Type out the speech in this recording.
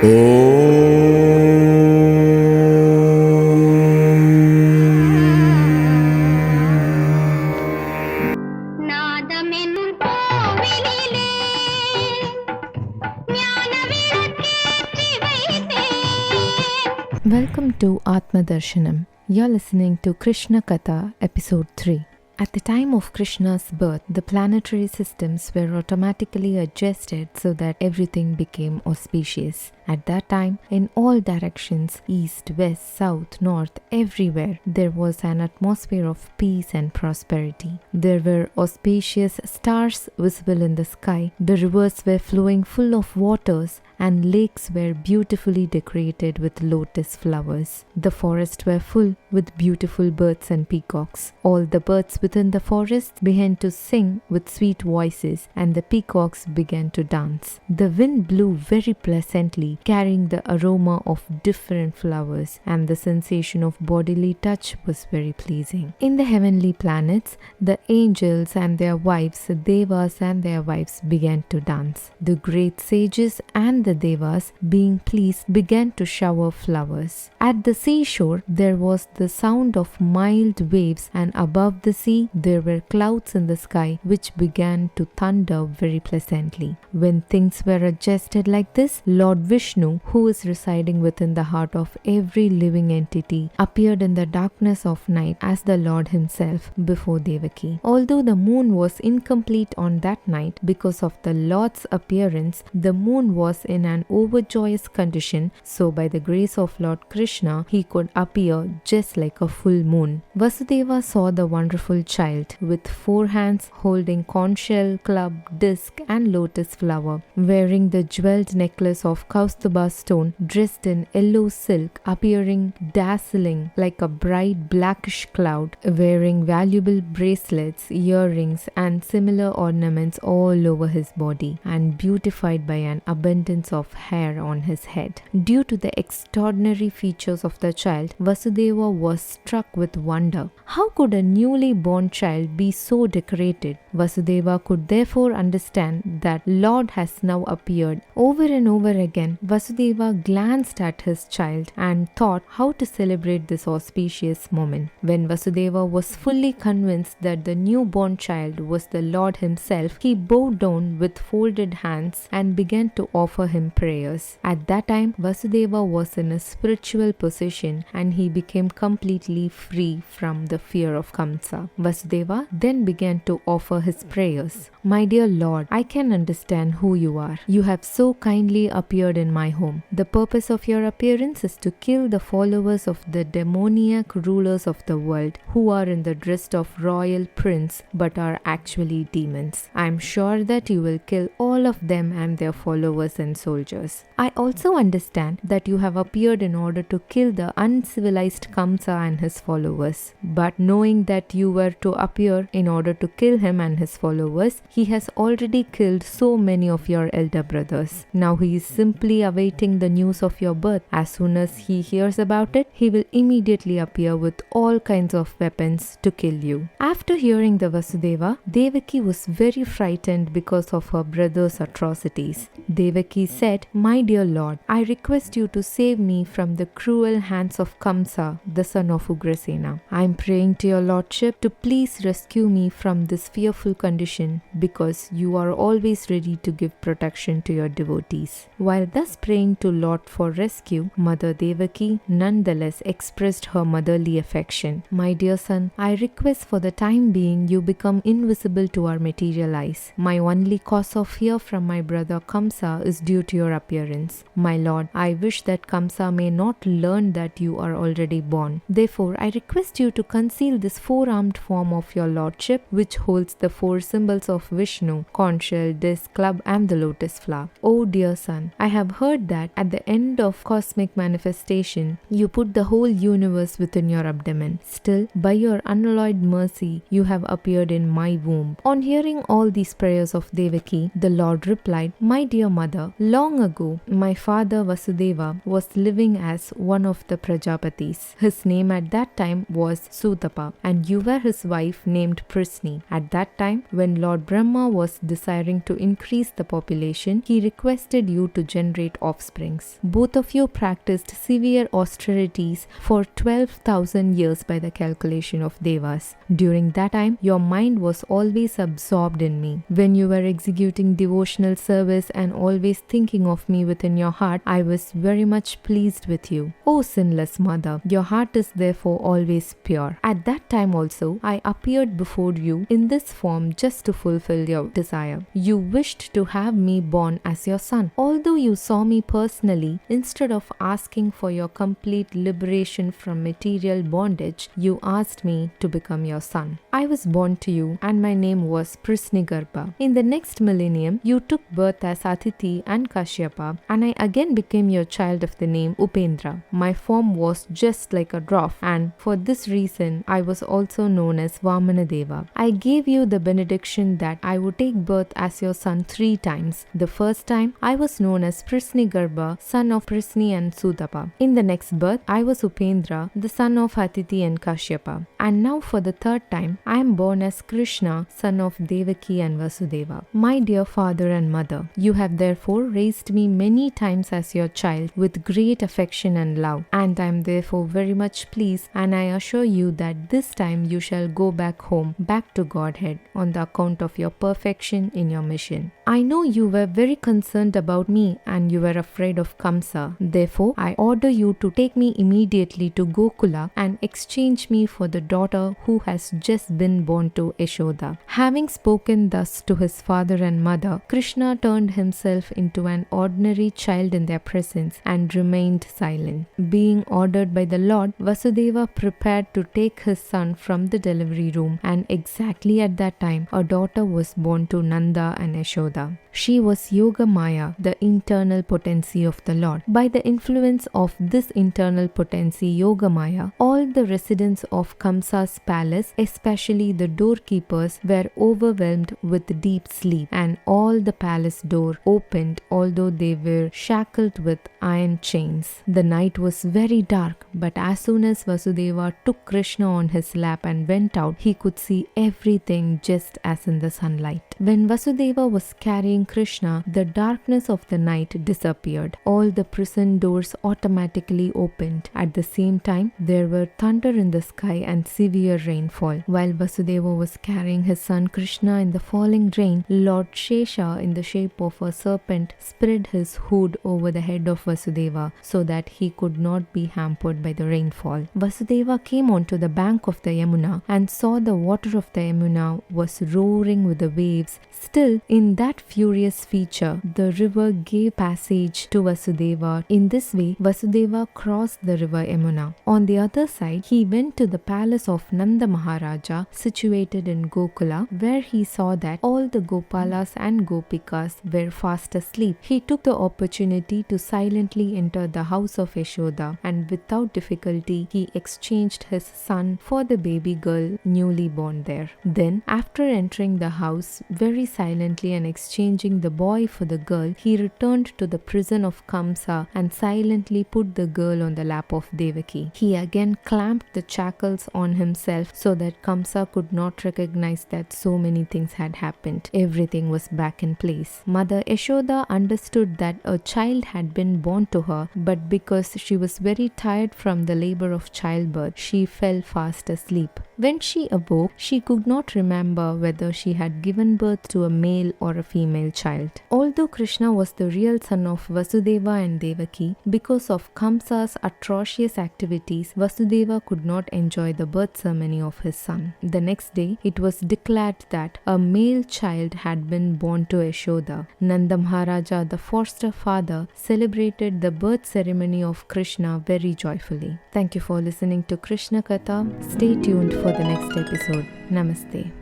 Welcome to Atma-darshanam. You're listening to Krishna Katha, episode 3. At the time of Krishna's birth, the planetary systems were automatically adjusted so that everything became auspicious. At that time, in all directions, east, west, south, north, everywhere, there was an atmosphere of peace and prosperity. There were auspicious stars visible in the sky, the rivers were flowing full of waters, and lakes were beautifully decorated with lotus flowers. The forests were full with beautiful birds and peacocks. All the birds within the forest began to sing with sweet voices, and the peacocks began to dance. The wind blew very pleasantly, carrying the aroma of different flowers, and the sensation of bodily touch was very pleasing. In the heavenly planets, the angels and their wives, the devas and their wives began to dance. The great sages and the devas, being pleased, began to shower flowers. At the seashore, there was the sound of mild waves, and above the sea, there were clouds in the sky which began to thunder very pleasantly. When things were adjusted like this, Lord Vishnu, who is residing within the heart of every living entity, appeared in the darkness of night as the Lord himself before Devaki. Although the moon was incomplete on that night because of the Lord's appearance, the moon was in an overjoyous condition, so by the grace of Lord Krishna, he could appear just like a full moon. Vasudeva saw the wonderful child with 4 hands holding conch shell, club, disc and lotus flower, wearing the jeweled necklace of Kaustubha stone, dressed in yellow silk, appearing dazzling like a bright blackish cloud, wearing valuable bracelets, earrings and similar ornaments all over his body, and beautified by an abundance of hair on his head. Due to the extraordinary features of the child, Vasudeva was struck with wonder. How could a newly born child be so decorated? Vasudeva could therefore understand that Lord has now appeared. Over and over again, Vasudeva glanced at his child and thought how to celebrate this auspicious moment. When Vasudeva was fully convinced that the newborn child was the Lord himself, he bowed down with folded hands and began to offer him prayers. At that time, Vasudeva was in a spiritual position and he became completely free from the fear of Kamsa. Vasudeva then began to offer his prayers. My dear Lord, I can understand who you are. You have so kindly appeared in my home. The purpose of your appearance is to kill the followers of the demoniac rulers of the world who are in the dress of royal prince but are actually demons. I am sure that you will kill all of them and their followers and soldiers. I also understand that you have appeared in order to kill the uncivilized Kamsa and his followers. But knowing that you were to appear in order to kill him and his followers, he has already killed so many of your elder brothers. Now he is simply awaiting the news of your birth. As soon as he hears about it, he will immediately appear with all kinds of weapons to kill you. After hearing the Vasudeva, Devaki was very frightened because of her brother's atrocities. Devaki said, My dear Lord, I request you to save me from the cruel hands of Kamsa, the son of Ugrasena. I am praying to your Lordship to please rescue me from this fearful condition, because you are always ready to give protection to your devotees. While thus praying to Lord for rescue, Mother Devaki nonetheless expressed her motherly affection. My dear son, I request for the time being you become invisible to our material eyes. My only cause of fear from my brother Kamsa is due to your appearance. My Lord, I wish that Kamsa may not learn that you are already born. Therefore, I request you to conceal this 4-armed form of your Lordship, which holds the 4 symbols of Vishnu, conch shell, disc, club and the lotus flower. Oh dear son, I have heard that at the end of cosmic manifestation, you put the whole universe within your abdomen. Still, by your unalloyed mercy, you have appeared in my womb. On hearing all these prayers of Devaki, the Lord replied, "My dear mother, long ago my father Vasudeva was living as one of the Prajapatis. His name at that time was Sutapa, and you were his wife named Prisni. At that time, when Lord Brahma was desiring to increase the population, he requested you to generate offsprings. Both of you practiced severe austerities for 12,000 years by the calculation of Devas. During that time, your mind was always absorbed in me. When you were executing devotional service and always thinking of me within your heart, I was very much pleased with you. O sinless mother, your heart is therefore always pure. At that time also, I appeared before you in this form just to fulfill your desire. You wished to have me born as your son. Although you saw me personally, instead of asking for your complete liberation from material bondage, you asked me to become your son. I was born to you and my name was Prisnigarbha. In the next millennium, you took birth as Aditi and Kashyapa, and I again became your child of the name Upendra. My form was just like a dwarf, and for this reason, I was also known as Vamanadeva. I gave you the benediction that I would take birth as your son 3 times. The first time, I was known as Prisnigarbha, son of Prisni and Sutapa. In the next birth, I was Upendra, the son of Aditi and Kashyapa. And now for the third time, I am born as Krishna, son of Devaki and Vasudeva. My dear father and mother, you have therefore raised me many times as your child with great affection and love, and I am therefore very much pleased, and I assure you that this time you shall go back home, back to Godhead, on the account of your perfection in your mission. I know you were very concerned about me and you were afraid of Kamsa. Therefore, I order you to take me immediately to Gokula and exchange me for the daughter who has just been born to Yashoda. Having spoken thus to his father and mother, Krishna turned himself into an ordinary child in their presence and remained silent. Being ordered by the Lord, Vasudeva prepared to take his son from the delivery room, and exactly at that time, a daughter was born to Nanda and Yashoda. She was Yoga Maya, the internal potency of the Lord. By the influence of this internal potency, Yoga Maya, all the residents of Kamsa's palace, especially the doorkeepers, were overwhelmed with deep sleep, and all the palace door opened, although they were shackled with iron chains. The night was very dark, but as soon as Vasudeva took Krishna on his lap and went out, he could see everything just as in the sunlight. When Vasudeva was carrying Krishna, the darkness of the night disappeared. All the prison doors automatically opened. At the same time, there were thunder in the sky and severe rainfall. While Vasudeva was carrying his son Krishna in the falling rain, Lord Shesha, in the shape of a serpent, spread his hood over the head of Vasudeva so that he could not be hampered by the rainfall. Vasudeva came onto the bank of the Yamuna and saw the water of the Yamuna was roaring with the waves. Still, in that furious feature, the river gave passage to Vasudeva. In this way, Vasudeva crossed the river Yamuna. On the other side, he went to the palace of Nanda Maharaja, situated in Gokula, where he saw that all the Gopalas and Gopikas were fast asleep. He took the opportunity to silently enter the house of Yashoda, and without difficulty, he exchanged his son for the baby girl newly born there. Then, after entering the house very silently and exchanging the boy for the girl, he returned to the prison of Kamsa and silently put the girl on the lap of Devaki. He again clamped the shackles on himself so that Kamsa could not recognize that so many things had happened. Everything was back in place. Mother Yashoda understood that a child had been born to her, but because she was very tired from the labor of childbirth, she fell fast asleep. When she awoke, she could not remember whether she had given birth to a male or a female child. Although Krishna was the real son of Vasudeva and Devaki, because of Kamsa's atrocious activities, Vasudeva could not enjoy the birth ceremony of his son. The next day, it was declared that a male child had been born to Yashoda. Nanda Maharaja, the foster father, celebrated the birth ceremony of Krishna very joyfully. Thank you for listening to Krishna Katha. Stay tuned for the next episode. Namaste.